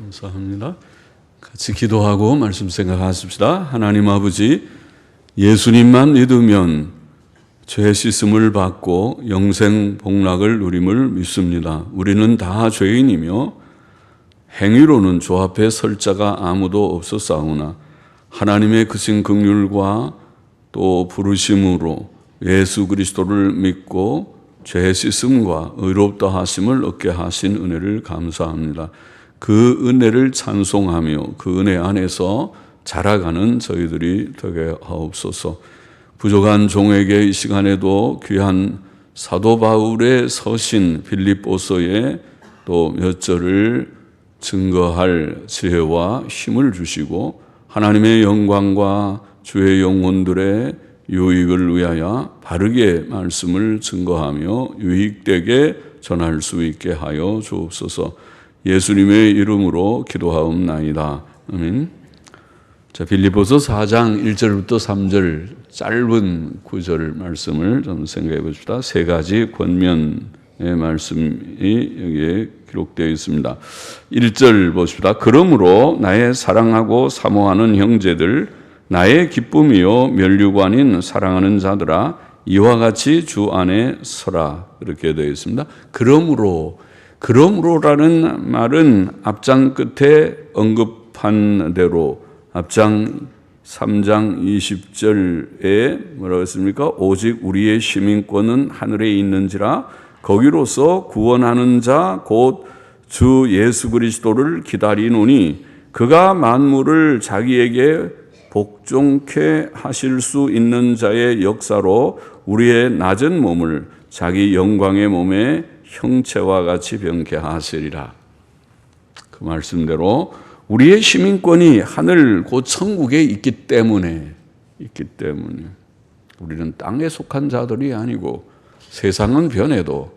감사합니다. 같이 기도하고 말씀 생각하십시다. 하나님 아버지, 예수님만 믿으면 죄 씻음을 받고 영생 복락을 누림을 믿습니다. 우리는 다 죄인이며 행위로는 주 앞에 설 자가 아무도 없었사오나 하나님의 크신 긍휼과 또 부르심으로 예수 그리스도를 믿고 죄 씻음과 의롭다 하심을 얻게 하신 은혜를 감사합니다. 그 은혜를 찬송하며 그 은혜 안에서 자라가는 저희들이 되게 하옵소서. 부족한 종에게 이 시간에도 귀한 사도 바울의 서신 빌립보서에 또 몇 절을 증거할 지혜와 힘을 주시고 하나님의 영광과 주의 영혼들의 유익을 위하여 바르게 말씀을 증거하며 유익되게 전할 수 있게 하여 주옵소서. 예수님의 이름으로 기도하옵나이다. 아멘. 자, 빌립보서 4장 1절부터 3절 짧은 구절 말씀을 좀 생각해 봅시다. 세 가지 권면의 말씀이 여기에 기록되어 있습니다. 1절 보십시다. 그러므로 나의 사랑하고 사모하는 형제들, 나의 기쁨이요 면류관인 사랑하는 자들아, 이와 같이 주 안에 서라. 이렇게 되어 있습니다. 그러므로라는 말은 앞장 끝에 언급한 대로 앞장 3장 20절에 뭐라고 했습니까? 오직 우리의 시민권은 하늘에 있는지라 거기로서 구원하는 자 곧 주 예수 그리스도를 기다리노니 그가 만물을 자기에게 복종케 하실 수 있는 자의 역사로 우리의 낮은 몸을 자기 영광의 몸의 형체와 같이 변케 하시리라. 그 말씀대로 우리의 시민권이 하늘 곧 천국에 있기 때문에 우리는 땅에 속한 자들이 아니고 세상은 변해도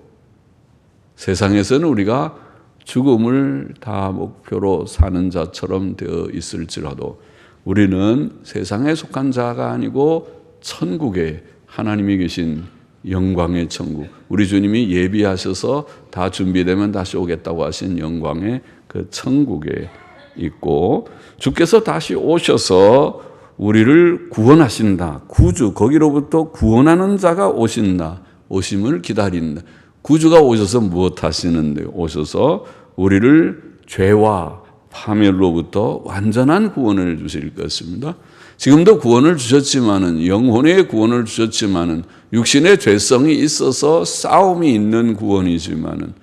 세상에서는 우리가 죽음을 다 목표로 사는 자처럼 되어 있을지라도 우리는 세상에 속한 자가 아니고 천국에 하나님이 계신 영광의 천국, 우리 주님이 예비하셔서 다 준비되면 다시 오겠다고 하신 영광의 그 천국에 있고 주께서 다시 오셔서 우리를 구원하신다. 구주, 거기로부터 구원하는 자가 오신다. 오심을 기다린다. 구주가 오셔서 무엇 하시는데요? 오셔서 우리를 죄와 파멸로부터 완전한 구원을 주실 것입니다. 지금도 구원을 주셨지만은, 영혼의 구원을 주셨지만은, 육신의 죄성이 있어서 싸움이 있는 구원이지만은,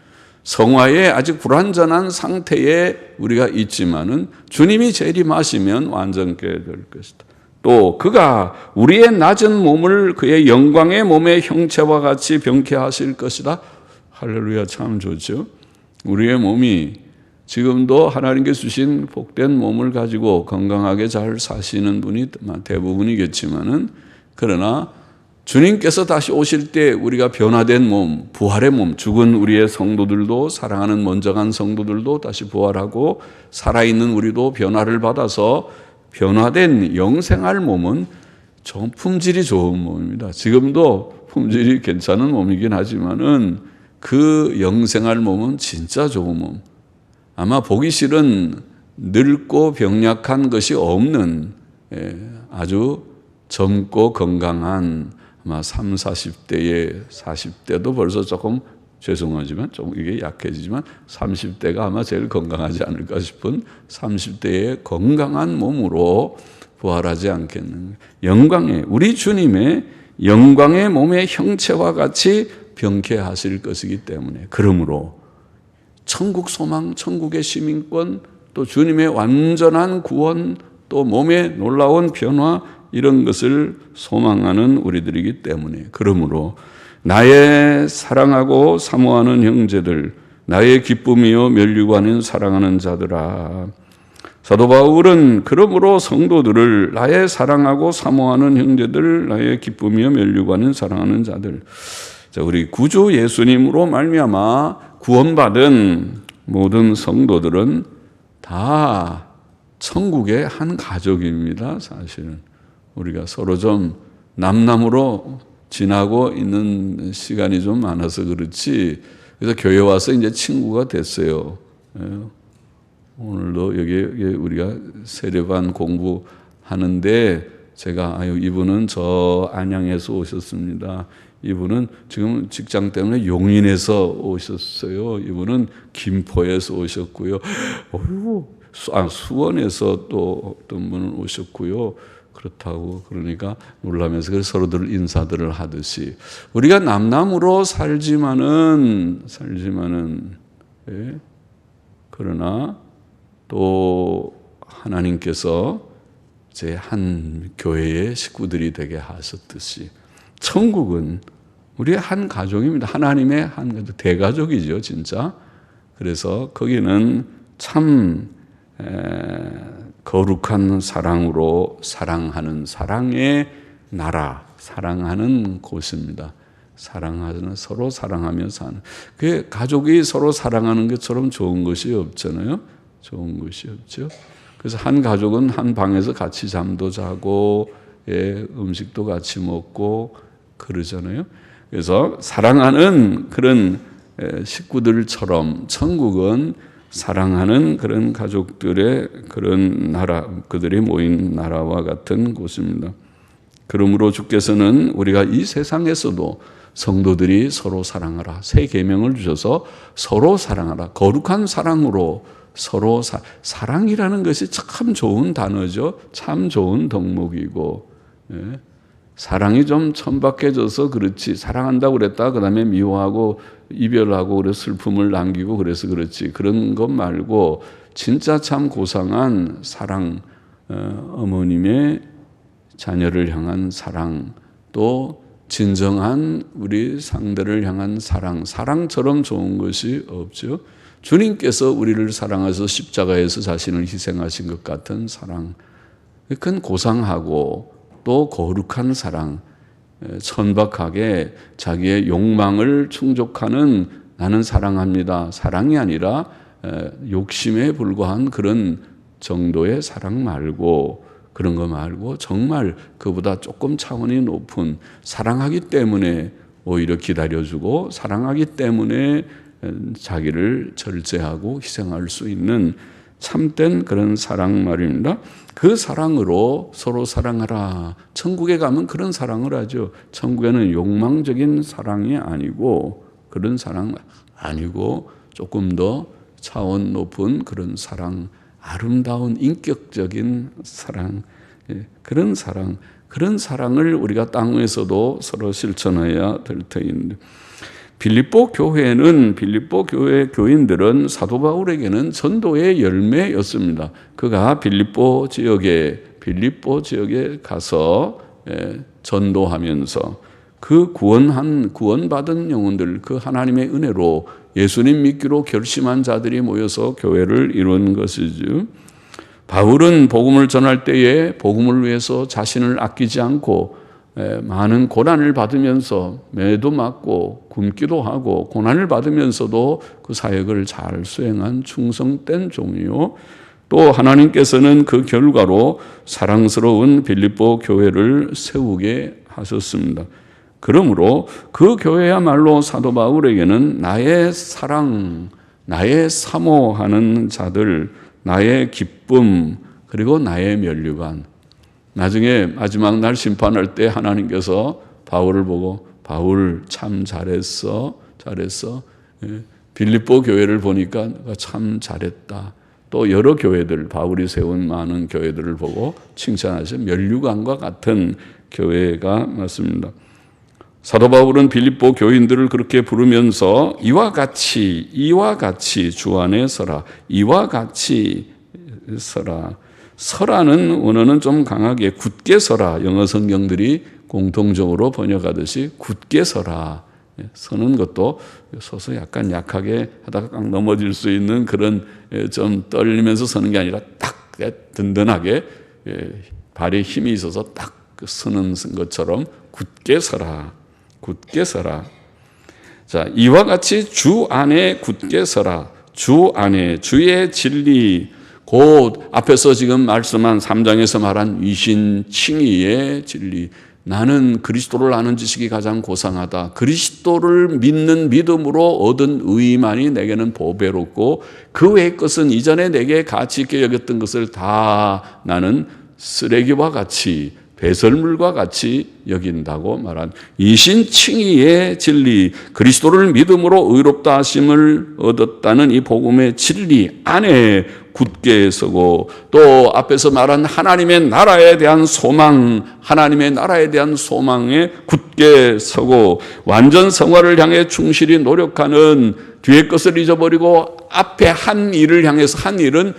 성화에 아직 불완전한 상태에 우리가 있지만은, 주님이 재림하시면 완전케 될 것이다. 또 그가 우리의 낮은 몸을 그의 영광의 몸의 형체와 같이 변케 하실 것이다. 할렐루야, 참 좋죠. 우리의 몸이 지금도 하나님께서 주신 복된 몸을 가지고 건강하게 잘 사시는 분이 대부분이겠지만은, 그러나 주님께서 다시 오실 때 우리가 변화된 몸, 부활의 몸, 죽은 우리의 성도들도, 사랑하는 먼저간 성도들도 다시 부활하고 살아있는 우리도 변화를 받아서 변화된 영생할 몸은 좀 품질이 좋은 몸입니다. 지금도 품질이 괜찮은 몸이긴 하지만은 그 영생할 몸은 진짜 좋은 몸. 아마 보기 싫은 늙고 병약한 것이 없는 아주 젊고 건강한 아마 30, 40대에 40대도 벌써 조금 죄송하지만 좀 이게 약해지지만 30대가 아마 제일 건강하지 않을까 싶은 30대의 건강한 몸으로 부활하지 않겠는가. 영광의 우리 주님의 영광의 몸의 형체와 같이 변케 하실 것이기 때문에, 그러므로 천국 소망, 천국의 시민권, 또 주님의 완전한 구원, 또 몸의 놀라운 변화, 이런 것을 소망하는 우리들이기 때문에, 그러므로 나의 사랑하고 사모하는 형제들, 나의 기쁨이요 면류관인 사랑하는 자들아. 사도 바울은 그러므로 성도들을 나의 사랑하고 사모하는 형제들, 나의 기쁨이요 면류관인 사랑하는 자들. 자, 우리 구주 예수님으로 말미암아 구원받은 모든 성도들은 다 천국의 한 가족입니다. 사실은 우리가 서로 좀 남남으로 지나고 있는 시간이 좀 많아서 그렇지, 그래서 교회 와서 이제 친구가 됐어요. 오늘도 여기 우리가 세례반 공부하는데 제가 이분은 저 안양에서 오셨습니다. 이분은 지금 직장 때문에 용인에서 오셨어요. 이분은 김포에서 오셨고요. 수원에서 또 어떤 분은 오셨고요. 그렇다고 그러니까 놀라면서 서로들 인사들을 하듯이 우리가 남남으로 살지만은 예? 그러나 또 하나님께서 제 한 교회의 식구들이 되게 하셨듯이 천국은 우리의 한 가족입니다. 하나님의 한 가족, 대가족이죠, 진짜. 그래서 거기는 참 거룩한 사랑으로 사랑하는 사랑의 나라, 사랑하는 곳입니다. 서로 사랑하며 사는. 그 가족이 서로 사랑하는 것처럼 좋은 것이 없잖아요. 좋은 것이 없죠. 그래서 한 가족은 한 방에서 같이 잠도 자고, 음식도 같이 먹고 그러잖아요. 그래서 사랑하는 그런 식구들처럼 천국은 사랑하는 그런 가족들의 그런 나라, 그들이 모인 나라와 같은 곳입니다. 그러므로 주께서는 우리가 이 세상에서도 성도들이 서로 사랑하라. 새 계명을 주셔서 서로 사랑하라. 거룩한 사랑으로 서로 사랑이라는 것이 참 좋은 단어죠. 참 좋은 덕목이고, 사랑이 좀 천박해져서 그렇지. 사랑한다고 그랬다. 그 다음에 미워하고 이별하고 그래서 슬픔을 남기고 그래서 그렇지. 그런 것 말고 진짜 참 고상한 사랑, 어머님의 자녀를 향한 사랑, 또 진정한 우리 상대를 향한 사랑처럼 좋은 것이 없죠. 주님께서 우리를 사랑하셔서 십자가에서 자신을 희생하신 것 같은 사랑, 그건 고상하고 또 거룩한 사랑, 천박하게 자기의 욕망을 충족하는 나는 사랑합니다. 사랑이 아니라 욕심에 불과한 그런 정도의 사랑 말고, 그런 거 말고 정말 그보다 조금 차원이 높은, 사랑하기 때문에 오히려 기다려주고 사랑하기 때문에 자기를 절제하고 희생할 수 있는 참된 그런 사랑 말입니다. 그 사랑으로 서로 사랑하라. 천국에 가면 그런 사랑을 하죠. 천국에는 욕망적인 사랑이 아니고, 그런 사랑 아니고 조금 더 차원 높은 그런 사랑, 아름다운 인격적인 사랑, 그런 사랑을 우리가 땅에서도 서로 실천해야 될 터인데, 빌립보 교회 교인들은 사도 바울에게는 전도의 열매였습니다. 그가 빌립보 지역에 가서 전도하면서 그 구원받은 영혼들, 그 하나님의 은혜로 예수님 믿기로 결심한 자들이 모여서 교회를 이룬 것이죠. 바울은 복음을 전할 때에 복음을 위해서 자신을 아끼지 않고 많은 고난을 받으면서 매도 맞고 굶기도 하고 고난을 받으면서도 그 사역을 잘 수행한 충성된 종이요. 또 하나님께서는 그 결과로 사랑스러운 빌립보 교회를 세우게 하셨습니다. 그러므로 그 교회야말로 사도 바울에게는 나의 사랑, 나의 사모하는 자들, 나의 기쁨, 그리고 나의 면류관. 나중에 마지막 날 심판할 때 하나님께서 바울을 보고 바울 참 잘했어. 빌립보 교회를 보니까 참 잘했다. 또 여러 교회들, 바울이 세운 많은 교회들을 보고 칭찬하셔. 면류관과 같은 교회가 맞습니다. 사도 바울은 빌립보 교인들을 그렇게 부르면서 이와 같이 주 안에 서라. 이와 같이 서라. 서라는 원어는 좀 강하게 굳게 서라. 영어 성경들이 공통적으로 번역하듯이 굳게 서라. 서는 것도 서서 약간 약하게 하다가 깡 넘어질 수 있는 그런 좀 떨리면서 서는 게 아니라 딱 든든하게 발에 힘이 있어서 딱 서는 것처럼 굳게 서라. 굳게 서라. 자, 이와 같이 주 안에 굳게 서라. 주 안에 주의 진리, 곧 앞에서 지금 말씀한 3장에서 말한 위신 칭의의 진리, 나는 그리스도를 아는 지식이 가장 고상하다. 그리스도를 믿는 믿음으로 얻은 의만이 내게는 보배롭고 그 외의 것은 이전에 내게 가치 있게 여겼던 것을 다 나는 쓰레기와 같이 배설물과 같이 여긴다고 말한 이신칭의의 진리, 그리스도를 믿음으로 의롭다 하심을 얻었다는 이 복음의 진리 안에 굳게 서고, 또 앞에서 말한 하나님의 나라에 대한 소망, 하나님의 나라에 대한 소망에 굳게 서고, 완전 성화를 향해 충실히 노력하는, 뒤의 것을 잊어버리고 앞에 한 일을 향해서, 한 일은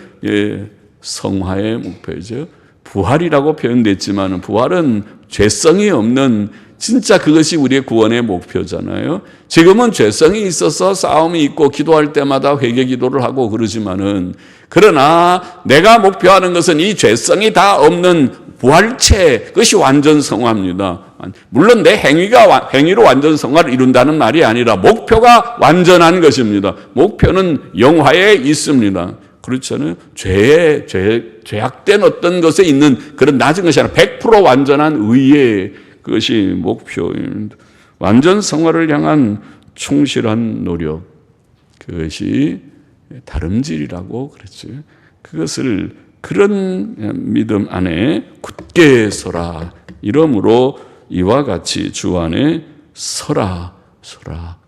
성화의 목표이죠. 부활이라고 표현됐지만 부활은 죄성이 없는, 진짜 그것이 우리의 구원의 목표잖아요. 지금은 죄성이 있어서 싸움이 있고 기도할 때마다 회개 기도를 하고 그러지만은, 그러나 내가 목표하는 것은 이 죄성이 다 없는 부활체, 그것이 완전 성화입니다. 물론 내 행위로 완전 성화를 이룬다는 말이 아니라 목표가 완전한 것입니다. 목표는 영화에 있습니다. 그렇잖아요. 죄악된 어떤 것에 있는 그런 낮은 것이 아니라 100% 완전한 의의, 그것이 목표입니다. 완전 성화를 향한 충실한 노력, 그것이 다름질이라고 그랬죠. 그것을, 그런 믿음 안에 굳게 서라. 이러므로 이와 같이 주 안에 서라.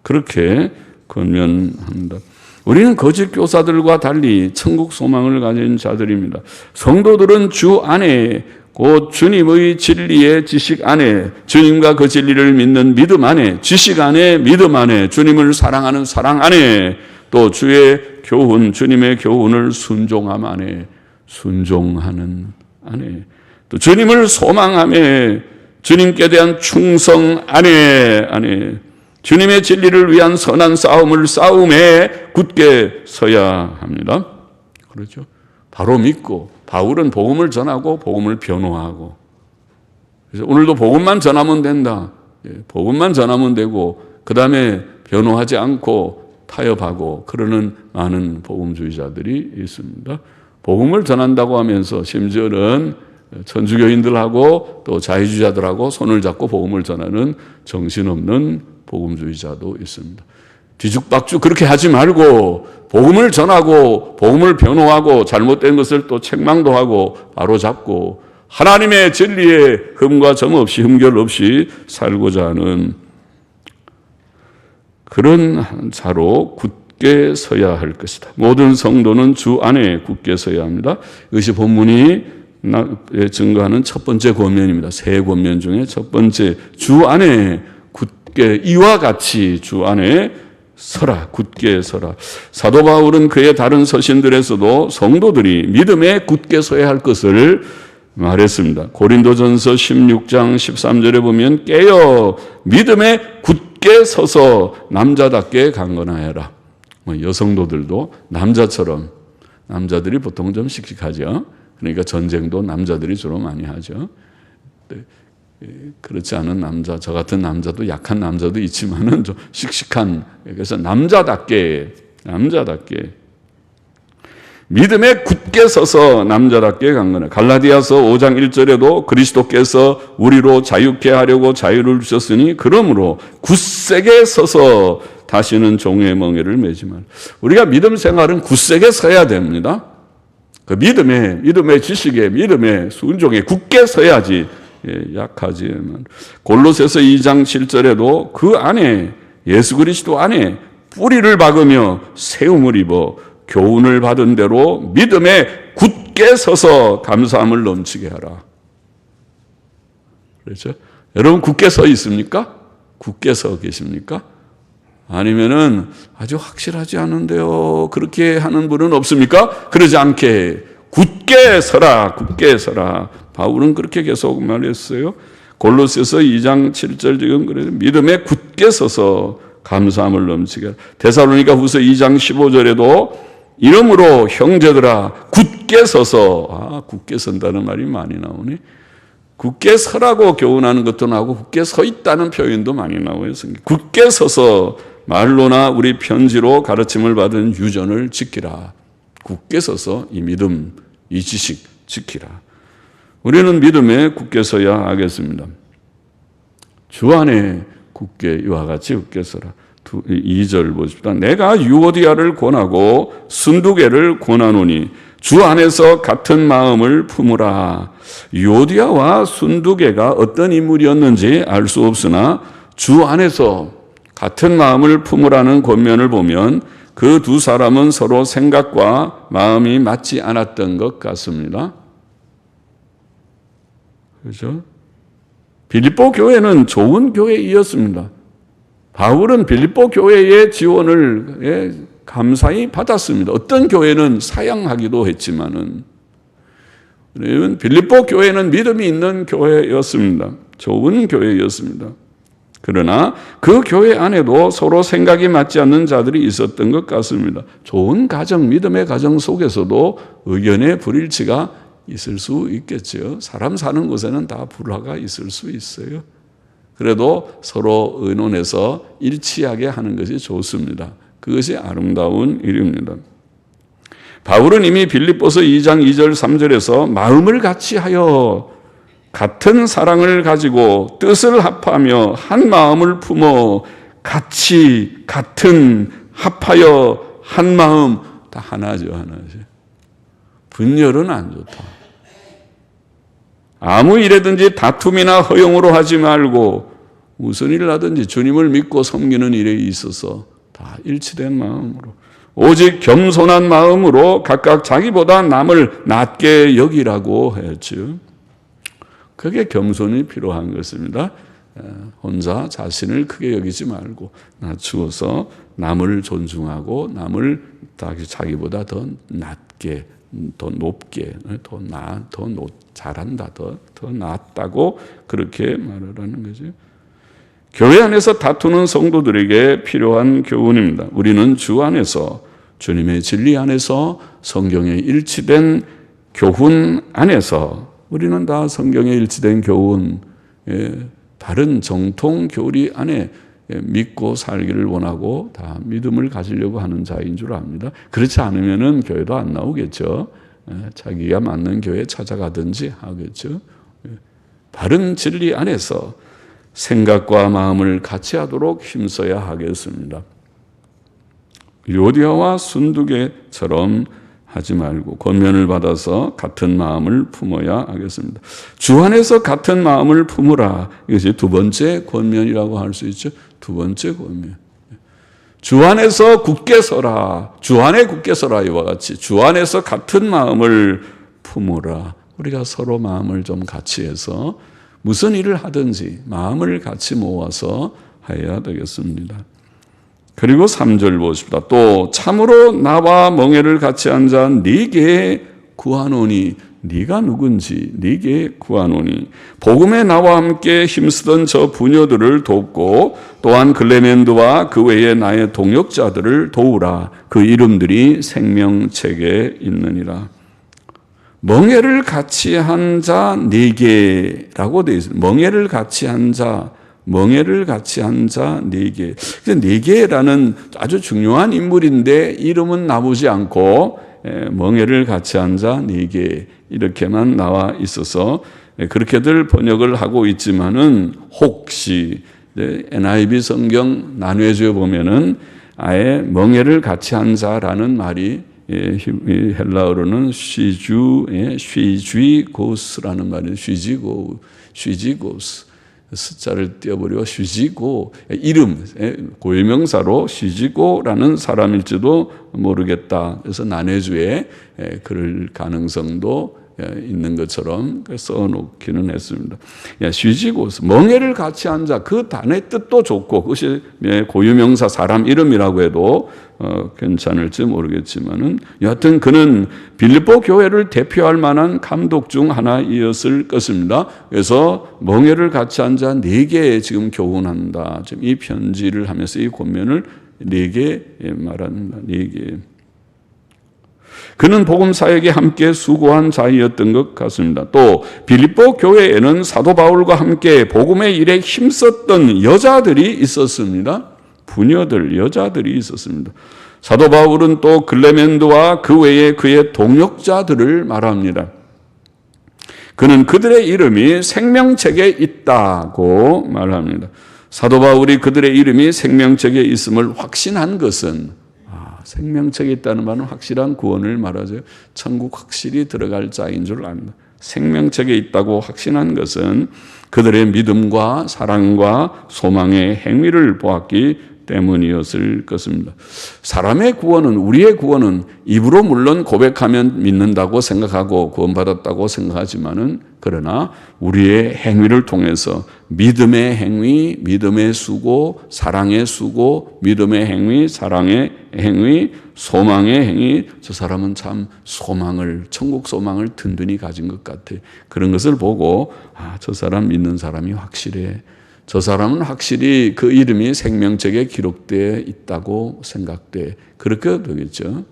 그렇게 권면합니다. 우리는 거짓 교사들과 달리 천국 소망을 가진 자들입니다. 성도들은 주 안에, 곧 주님의 진리의 지식 안에, 주님과 그 진리를 믿는 믿음 안에, 지식 안에, 믿음 안에, 주님을 사랑하는 사랑 안에, 또 주의 교훈, 주님의 교훈을 순종함 안에, 순종하는 안에, 또 주님을 소망함에, 주님께 대한 충성 안에, 주님의 진리를 위한 선한 싸움에 굳게 서야 합니다. 그렇죠? 바로 믿고, 바울은 복음을 전하고 복음을 변호하고, 그래서 오늘도 복음만 전하면 된다. 복음만 전하면 되고, 그 다음에 변호하지 않고 타협하고 그러는 많은 복음주의자들이 있습니다. 복음을 전한다고 하면서 심지어는 천주교인들하고 또 자유주의자들하고 손을 잡고 복음을 전하는 정신없는 복음주의자도 있습니다. 뒤죽박죽 그렇게 하지 말고 복음을 전하고 복음을 변호하고 잘못된 것을 또 책망도 하고 바로잡고 하나님의 진리에 흠과 점 없이, 흠결 없이 살고자 하는 그런 자로 굳게 서야 할 것이다. 모든 성도는 주 안에 굳게 서야 합니다. 이것이 본문이 증거하는 첫 번째 권면입니다. 세 권면 중에 첫 번째, 주 안에 굳게, 이와 같이 주 안에 서라, 굳게 서라. 사도 바울은 그의 다른 서신들에서도 성도들이 믿음에 굳게 서야 할 것을 말했습니다. 고린도전서 16장 13절에 보면 깨어 믿음에 굳게 서서 남자답게 강건하여라. 여성도들도 남자처럼, 남자들이 보통 좀 씩씩하죠. 그러니까 전쟁도 남자들이 주로 많이 하죠. 그렇지 않은 남자, 저 같은 남자도, 약한 남자도 있지만은 좀 씩씩한, 그래서 남자답게 믿음에 굳게 서서 남자답게 강건해. 갈라디아서 5장 1절에도 그리스도께서 우리로 자유케 하려고 자유를 주셨으니 그러므로 굳세게 서서 다시는 종의 멍에를 매지 말라. 우리가 믿음 생활은 굳세게 서야 됩니다. 그 믿음의 지식에, 믿음의 순종에 굳게 서야지. 약하지만 골로새서 2장 7절에도 그 안에, 예수 그리스도 안에 뿌리를 박으며 세움을 입어 교훈을 받은 대로 믿음에 굳게 서서 감사함을 넘치게 하라. 그렇죠? 여러분 굳게 서 있습니까? 굳게 서 계십니까? 아니면은 아주 확실하지 않은데요, 그렇게 하는 분은 없습니까? 그러지 않게 굳게 서라. 바울은 그렇게 계속 말했어요. 골로새서 2장 7절 지금 그래요. 믿음에 굳게 서서 감사함을 넘치게 하라. 데살로니가 후서 2장 15절에도 이러므로 형제들아 굳게 서서, 굳게 선다는 말이 많이 나오네. 굳게 서라고 교훈하는 것도 나오고 굳게 서 있다는 표현도 많이 나와요. 굳게 서서 말로나 우리 편지로 가르침을 받은 유전을 지키라. 굳게 서서 이 믿음, 이 지식 지키라. 우리는 믿음에 굳게 서야 하겠습니다. 주 안에 굳게 이와 같이 굳게 서라. 2절 보십시다. 내가 유오디아를 권하고 순두개를 권하노니 주 안에서 같은 마음을 품으라. 유오디아와 순두개가 어떤 인물이었는지 알 수 없으나 주 안에서 같은 마음을 품으라는 권면을 보면 그 두 사람은 서로 생각과 마음이 맞지 않았던 것 같습니다. 그렇죠? 빌립보 교회는 좋은 교회이었습니다. 바울은 빌립보 교회의 지원을 감사히 받았습니다. 어떤 교회는 사양하기도 했지만은 빌립보 교회는 믿음이 있는 교회였습니다. 좋은 교회였습니다. 그러나 그 교회 안에도 서로 생각이 맞지 않는 자들이 있었던 것 같습니다. 좋은 가정, 믿음의 가정 속에서도 의견의 불일치가 있을 수 있겠죠. 사람 사는 곳에는 다 불화가 있을 수 있어요. 그래도 서로 의논해서 일치하게 하는 것이 좋습니다. 그것이 아름다운 일입니다. 바울은 이미 빌립보서 2장 2절 3절에서 마음을 같이 하여 같은 사랑을 가지고 뜻을 합하며 한 마음을 품어 같이 같은 합하여 한 마음 다 하나죠. 하나죠. 분열은 안 좋다. 아무 일에든지 다툼이나 허용으로 하지 말고 무슨 일을 하든지 주님을 믿고 섬기는 일에 있어서 다 일치된 마음으로 오직 겸손한 마음으로 각각 자기보다 남을 낮게 여기라고 했죠. 그게 겸손이 필요한 것입니다. 혼자 자신을 크게 여기지 말고 낮추어서 남을 존중하고 남을 자기보다 더 낮게, 더 높게, 더 잘한다, 더 낫다고 그렇게 말하라는 거죠. 교회 안에서 다투는 성도들에게 필요한 교훈입니다. 우리는 주 안에서, 주님의 진리 안에서, 성경에 일치된 교훈 안에서 우리는 다 성경에 일치된 교훈, 다른 정통 교리 안에 믿고 살기를 원하고 다 믿음을 가지려고 하는 자인 줄 압니다. 그렇지 않으면은 교회도 안 나오겠죠. 자기가 맞는 교회 찾아가든지 하겠죠. 바른 진리 안에서 생각과 마음을 같이 하도록 힘써야 하겠습니다. 유오디아와 순두개처럼 하지 말고 권면을 받아서 같은 마음을 품어야 하겠습니다. 주 안에서 같은 마음을 품으라. 이것이 두 번째 권면이라고 할 수 있죠. 두 번째 권면. 주 안에서 굳게 서라. 주 안에 굳게 서라. 이와 같이 주 안에서 같은 마음을 품으라. 우리가 서로 마음을 좀 같이 해서 무슨 일을 하든지 마음을 같이 모아서 해야 되겠습니다. 그리고 3절 보십시다. 또 참으로 나와 멍에를 같이 앉아 네게 구하노니, 네가 누군지 네게 구하노니 복음에 나와 함께 힘쓰던 저 부녀들을 돕고 또한 글레멘드와 그 외에 나의 동역자들을 도우라. 그 이름들이 생명책에 있느니라. 멍에를 같이 한 자 네게라고 되어 있습니다. 멍에를 같이 한 자, 멍에를 같이 한 자 네게. 네게라는 아주 중요한 인물인데 이름은 나오지 않고 멍에를 같이 한 자 네게 이렇게만 나와 있어서 그렇게들 번역을 하고 있지만은 혹시 NIV 성경 난회주에 보면은 아예 멍에를 같이 한 자라는 말이 헬라어로는 쉬쥐고스라는 말이에요. 쉬지고스. 숫자를 떼어버리고 쉬지고, 이름, 고유명사로 쉬지고라는 사람일지도 모르겠다. 그래서 난해주에 그럴 가능성도 있는 것처럼 써놓기는 했습니다. 쉬지고스, 멍에를 같이 한 자, 그 단의 뜻도 좋고 그것이 고유명사 사람 이름이라고 해도 괜찮을지 모르겠지만은 여하튼 그는 빌립보 교회를 대표할 만한 감독 중 하나이었을 것입니다. 그래서 멍에를 같이 한 자 4개 지금 교훈한다. 지금 이 편지를 하면서 이 권면을 4개 말합니다. 4개. 그는 복음 사역에 함께 수고한 자이었던 것 같습니다. 또 빌립보 교회에는 사도 바울과 함께 복음의 일에 힘썼던 여자들이 있었습니다. 부녀들, 여자들이 있었습니다. 사도 바울은 또 글레멘드와 그 외에 그의 동역자들을 말합니다. 그는 그들의 이름이 생명책에 있다고 말합니다. 사도 바울이 그들의 이름이 생명책에 있음을 확신한 것은 생명책에 있다는 말은 확실한 구원을 말하죠. 천국 확실히 들어갈 자인 줄 안다. 생명책에 있다고 확신한 것은 그들의 믿음과 사랑과 소망의 행위를 보았기 때문이었을 것입니다. 사람의 구원은, 우리의 구원은 입으로 물론 고백하면 믿는다고 생각하고 구원받았다고 생각하지만은, 그러나 우리의 행위를 통해서 믿음의 행위, 믿음의 수고, 사랑의 수고, 믿음의 행위, 사랑의 행위, 소망의 행위, 저 사람은 참 소망을, 천국 소망을 든든히 가진 것 같아. 그런 것을 보고 저 사람 믿는 사람이 확실해. 저 사람은 확실히 그 이름이 생명책에 기록되어 있다고 생각돼. 그렇게 되겠죠.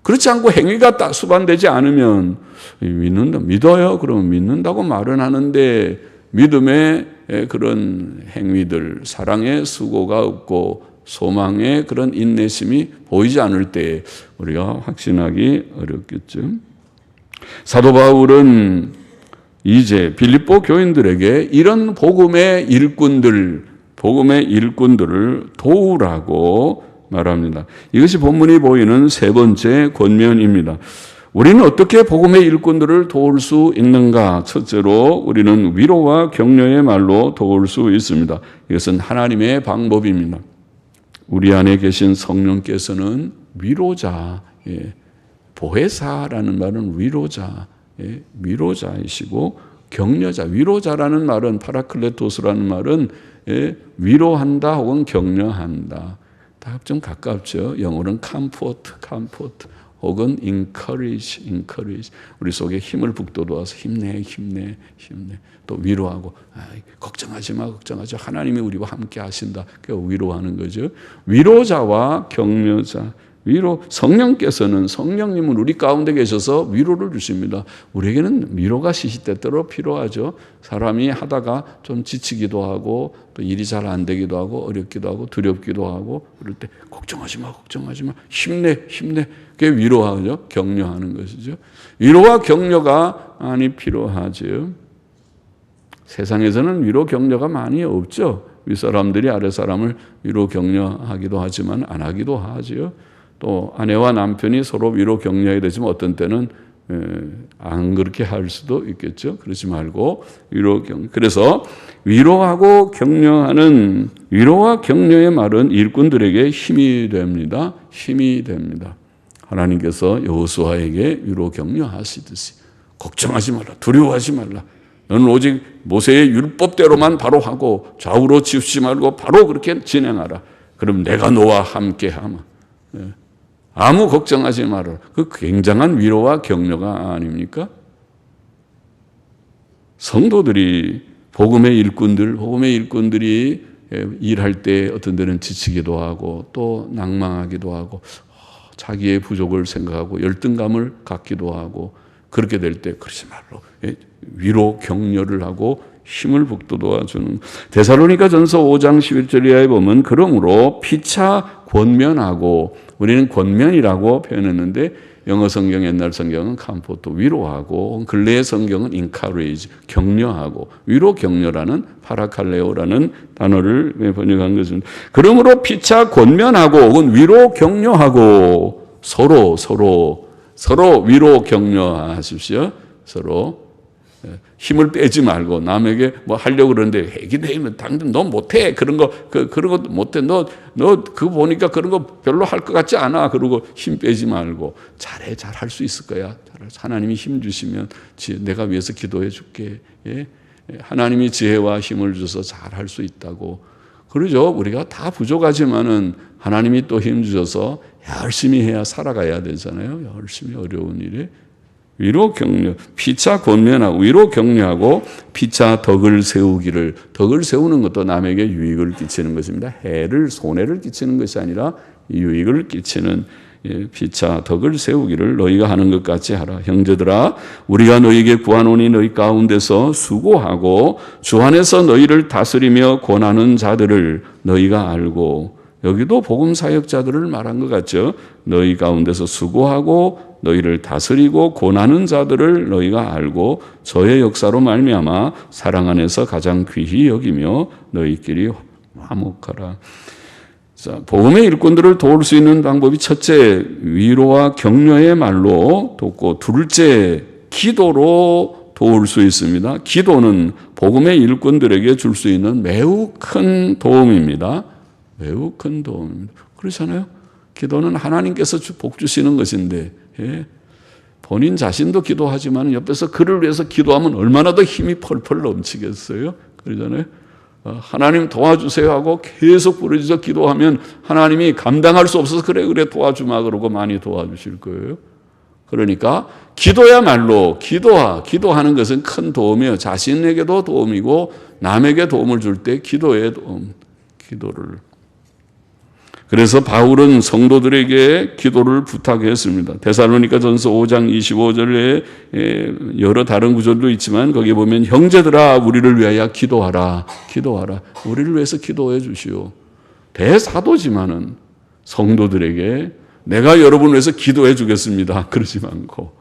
그렇지 않고 행위가 딱 수반되지 않으면 믿어요. 그러면 믿는다고 말은 하는데 믿음의 그런 행위들, 사랑의 수고가 없고 소망의 그런 인내심이 보이지 않을 때 우리가 확신하기 어렵겠죠. 사도 바울은 이제 빌립보 교인들에게 이런 복음의 일꾼들을 도우라고 말합니다. 이것이 본문이 보이는 세 번째 권면입니다. 우리는 어떻게 복음의 일꾼들을 도울 수 있는가? 첫째로 우리는 위로와 격려의 말로 도울 수 있습니다. 이것은 하나님의 방법입니다. 우리 안에 계신 성령께서는 위로자, 보혜사라는 말은 위로자, 위로자이시고 격려자, 위로자라는 말은 파라클레토스라는 말은 위로한다 혹은 격려한다. 다 좀 가깝죠. 영어로는 comfort 혹은 encourage. 우리 속에 힘을 북돋워서 힘내. 또 위로하고 걱정하지 마. 하나님이 우리와 함께 하신다. 그 위로하는 거죠. 위로자와 격려자. 성령님은 우리 가운데 계셔서 위로를 주십니다. 우리에게는 위로가 시시때때로 필요하죠. 사람이 하다가 좀 지치기도 하고 또 일이 잘 안 되기도 하고 어렵기도 하고 두렵기도 하고 그럴 때 걱정하지 마. 힘내. 그게 위로하죠. 격려하는 것이죠. 위로와 격려가 많이 필요하죠. 세상에서는 위로 격려가 많이 없죠. 윗사람들이 아랫사람을 위로 격려하기도 하지만 안 하기도 하죠. 또 아내와 남편이 서로 위로 격려해야 되지만 어떤 때는 안 그렇게 할 수도 있겠죠. 그러지 말고 그래서 위로하고 격려하는 위로와 격려의 말은 일꾼들에게 힘이 됩니다. 하나님께서 여호수아에게 위로 격려하시듯이 걱정하지 말라, 두려워하지 말라. 너는 오직 모세의 율법대로만 바로 하고 좌우로 치우치지 말고 바로 그렇게 진행하라. 그럼 내가 너와 함께하마. 아무 걱정하지 말아라. 그 굉장한 위로와 격려가 아닙니까? 성도들이 복음의 일꾼들이 일할 때 어떤 데는 지치기도 하고 또 낭망하기도 하고 자기의 부족을 생각하고 열등감을 갖기도 하고 그렇게 될 때 그러지 말로 위로 격려를 하고 힘을 북돋워 주는. 데살로니가전서 5장 11절 이하에 보면 그러므로 피차 권면하고, 우리는 권면이라고 표현했는데 영어 성경 옛날 성경은 컴포트 위로하고, 근래의 성경은 encourage 격려하고, 위로 격려라는 파라칼레오라는 단어를 번역한 것입니다. 그러므로 피차 권면하고 혹은 위로 격려하고 서로 위로 격려하십시오. 서로 힘을 빼지 말고 남에게 뭐 하려고 그러는데 해기되면 당장 너 못해 그런 거 못해 너 그거 보니까 그런 거 별로 할 것 같지 않아 그러고 힘 빼지 말고 잘해 잘할 수 있을 거야. 하나님이 힘 주시면 내가 위해서 기도해 줄게. 하나님이 지혜와 힘을 줘서 잘할 수 있다고. 그러죠. 우리가 다 부족하지만은 하나님이 또 힘 주셔서 열심히 해야 살아가야 되잖아요. 열심히 어려운 일에. 위로 격려, 피차 권면하고 위로 격려하고 피차 덕을 세우기를. 덕을 세우는 것도 남에게 유익을 끼치는 것입니다. 손해를 끼치는 것이 아니라 유익을 끼치는 피차 덕을 세우기를 너희가 하는 것 같이 하라. 형제들아 우리가 너희에게 구하노니 너희 가운데서 수고하고 주 안에서 너희를 다스리며 권하는 자들을 너희가 알고 여기도 복음 사역자들을 말한 것 같죠. 너희 가운데서 수고하고 너희를 다스리고 고난하는 자들을 너희가 알고 저의 역사로 말미암아 사랑 안에서 가장 귀히 여기며 너희끼리 화목하라. 자, 복음의 일꾼들을 도울 수 있는 방법이 첫째, 위로와 격려의 말로 돕고, 둘째, 기도로 도울 수 있습니다. 기도는 복음의 일꾼들에게 줄 수 있는 매우 큰 도움입니다. 매우 큰 도움입니다. 그렇잖아요. 기도는 하나님께서 복 주시는 것인데, 본인 자신도 기도하지만 옆에서 그를 위해서 기도하면 얼마나 더 힘이 펄펄 넘치겠어요. 그러잖아요. 하나님 도와주세요 하고 계속 부르짖어 기도하면 하나님이 감당할 수 없어서 그래 도와주마 그러고 많이 도와주실 거예요. 그러니까 기도야말로 기도하는 것은 큰 도움이에요. 자신에게도 도움이고 남에게 도움을 줄 때 기도의 도움, 기도를. 그래서 바울은 성도들에게 기도를 부탁했습니다. 데살로니가전서 5장 25절에 여러 다른 구절도 있지만 거기 보면 형제들아 우리를 위하여 기도하라. 우리를 위해서 기도해 주시오. 대사도지만은 성도들에게 내가 여러분을 위해서 기도해 주겠습니다. 그러지 않고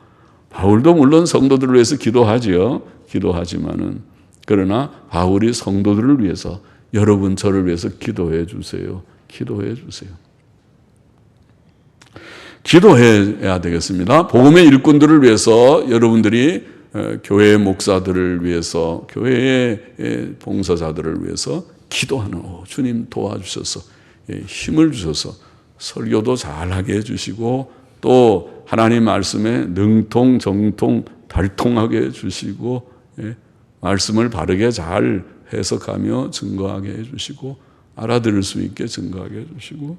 바울도 물론 성도들을 위해서 기도하지요. 기도하지만은 그러나 바울이 성도들을 위해서 여러분 저를 위해서 기도해 주세요. 기도해 주세요. 기도해야 되겠습니다. 복음의 일꾼들을 위해서 여러분들이 교회 목사들을 위해서 교회의 봉사자들을 위해서 기도하는 주님 도와주셔서 힘을 주셔서 설교도 잘하게 해주시고 또 하나님 말씀에 능통 정통 달통하게 해주시고 말씀을 바르게 잘 해석하며 증거하게 해주시고 알아들을 수 있게 증거하게 해주시고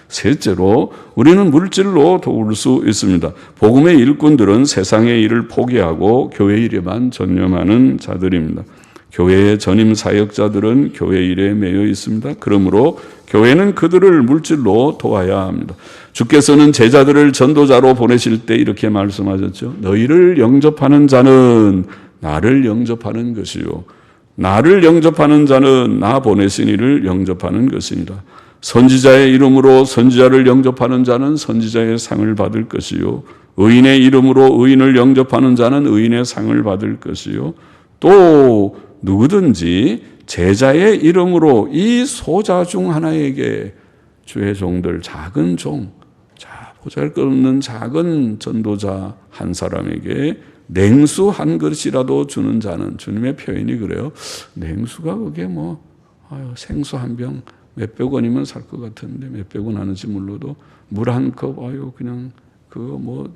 셋째로 우리는 물질로 도울 수 있습니다. 복음의 일꾼들은 세상의 일을 포기하고 교회 일에만 전념하는 자들입니다. 교회의 전임 사역자들은 교회 일에 매여 있습니다. 그러므로 교회는 그들을 물질로 도와야 합니다. 주께서는 제자들을 전도자로 보내실 때 이렇게 말씀하셨죠. 너희를 영접하는 자는 나를 영접하는 것이요 나를 영접하는 자는 나 보내신 이를 영접하는 것이니라. 선지자의 이름으로 선지자를 영접하는 자는 선지자의 상을 받을 것이요 의인의 이름으로 의인을 영접하는 자는 의인의 상을 받을 것이요 또 누구든지 제자의 이름으로 이 소자 중 하나에게 주의 종들 작은 종 보잘것없는 작은 전도자 한 사람에게 냉수 한 그릇이라도 주는 자는 주님의 표현이 그래요. 냉수가 그게 생수 한 병 몇백 원이면 살 것 같은데 몇백 원 하는지 몰라도 물 한 컵 그냥 그거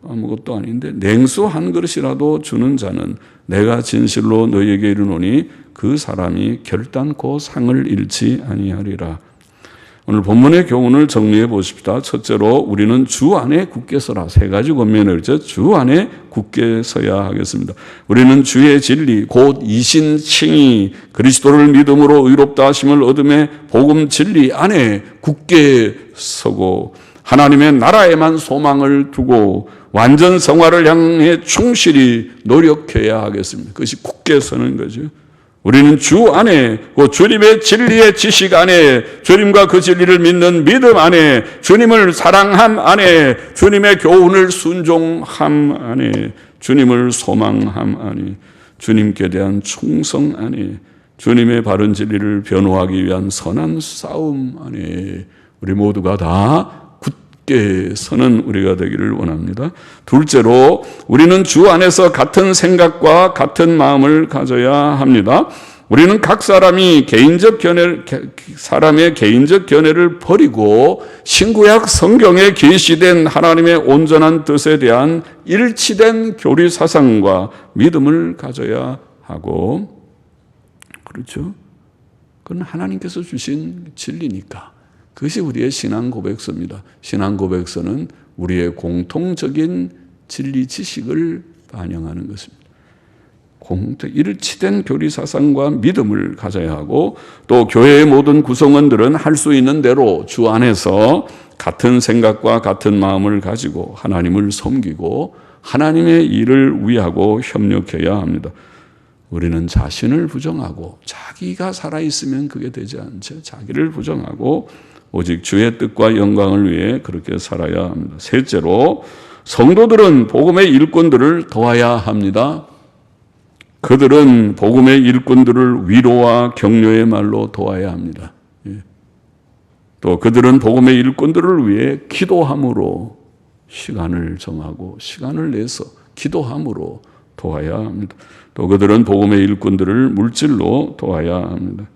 아무것도 아닌데 냉수 한 그릇이라도 주는 자는 내가 진실로 너희에게 이르노니 그 사람이 결단코 상을 잃지 아니하리라. 오늘 본문의 교훈을 정리해 보십시다. 첫째로 우리는 주 안에 굳게 서라. 세 가지 권면을 주 안에 굳게 서야 하겠습니다. 우리는 주의 진리 곧 이신칭의 그리스도를 믿음으로 의롭다 하심을 얻음에 복음 진리 안에 굳게 서고 하나님의 나라에만 소망을 두고 완전 성화를 향해 충실히 노력해야 하겠습니다. 그것이 굳게 서는 거죠. 우리는 주 안에, 그 주님의 진리의 지식 안에, 주님과 그 진리를 믿는 믿음 안에, 주님을 사랑함 안에, 주님의 교훈을 순종함 안에, 주님을 소망함 안에, 주님께 대한 충성 안에, 주님의 바른 진리를 변호하기 위한 선한 싸움 안에 우리 모두가 다 굳게 서는 우리가 되기를 원합니다. 둘째로 우리는 주 안에서 같은 생각과 같은 마음을 가져야 합니다. 우리는 각 사람의 개인적 견해를 버리고 신구약 성경에 계시된 하나님의 온전한 뜻에 대한 일치된 교리 사상과 믿음을 가져야 하고, 그렇죠? 그건 하나님께서 주신 진리니까. 그것이 우리의 신앙 고백서입니다. 신앙 고백서는 우리의 공통적인 진리 지식을 반영하는 것입니다. 일치된 교리 사상과 믿음을 가져야 하고 또 교회의 모든 구성원들은 할 수 있는 대로 주 안에서 같은 생각과 같은 마음을 가지고 하나님을 섬기고 하나님의 일을 위하고 협력해야 합니다. 우리는 자신을 부정하고 자기가 살아있으면 그게 되지 않죠. 자기를 부정하고 오직 주의 뜻과 영광을 위해 그렇게 살아야 합니다. 셋째로 성도들은 복음의 일꾼들을 도와야 합니다. 그들은 복음의 일꾼들을 위로와 격려의 말로 도와야 합니다. 또 그들은 복음의 일꾼들을 위해 기도함으로 시간을 정하고 시간을 내서 기도함으로 도와야 합니다. 또 그들은 복음의 일꾼들을 물질로 도와야 합니다.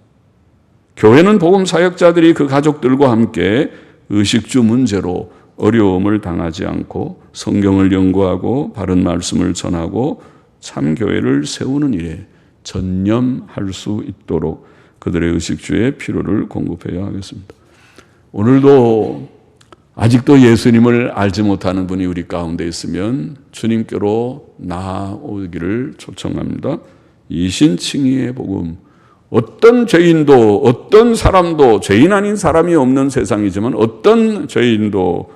교회는 복음 사역자들이 그 가족들과 함께 의식주 문제로 어려움을 당하지 않고 성경을 연구하고 바른 말씀을 전하고 참교회를 세우는 일에 전념할 수 있도록 그들의 의식주의 필요를 공급해야 하겠습니다. 오늘도 아직도 예수님을 알지 못하는 분이 우리 가운데 있으면 주님께로 나아오기를 초청합니다. 이신칭의의 복음, 어떤 죄인도 어떤 사람도 죄인 아닌 사람이 없는 세상이지만 어떤 죄인도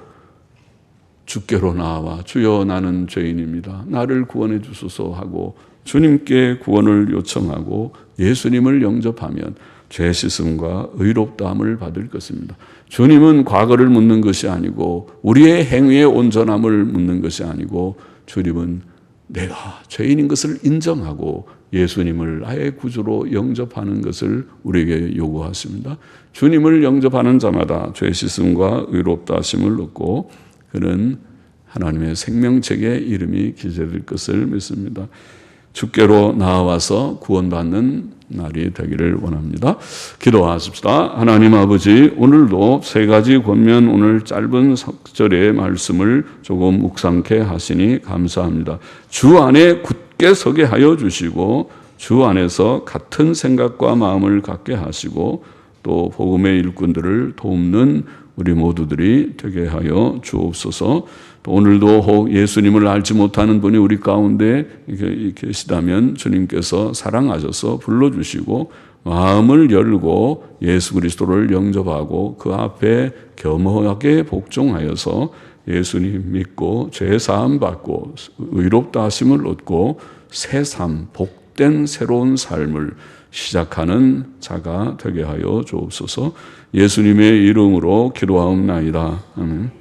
주께로 나와 주여 나는 죄인입니다. 나를 구원해 주소서 하고 주님께 구원을 요청하고 예수님을 영접하면 죄 씻음과 의롭다함을 받을 것입니다. 주님은 과거를 묻는 것이 아니고 우리의 행위의 온전함을 묻는 것이 아니고 주님은 내가 죄인인 것을 인정하고 예수님을 나의 구주로 영접하는 것을 우리에게 요구하십니다. 주님을 영접하는 자마다 죄 씻음과 의롭다 하심을 얻고 그는 하나님의 생명책에 이름이 기재될 것을 믿습니다. 주께로 나아와서 구원받는 날이 되기를 원합니다. 기도하십시다. 하나님 아버지, 오늘도 세 가지 권면 오늘 짧은 석절의 말씀을 조금 묵상케 하시니 감사합니다. 주 안에 굳게 서게 하여 주시고 주 안에서 같은 생각과 마음을 갖게 하시고 또 복음의 일꾼들을 돕는 우리 모두들이 되게 하여 주옵소서. 또 오늘도 혹 예수님을 알지 못하는 분이 우리 가운데 계시다면 주님께서 사랑하셔서 불러주시고 마음을 열고 예수 그리스도를 영접하고 그 앞에 겸허하게 복종하여서 예수님 믿고 죄사함 받고 의롭다 하심을 얻고 새삼 복된 새로운 삶을 시작하는 자가 되게 하여 주옵소서. 예수님의 이름으로 기도하옵나이다. 아멘.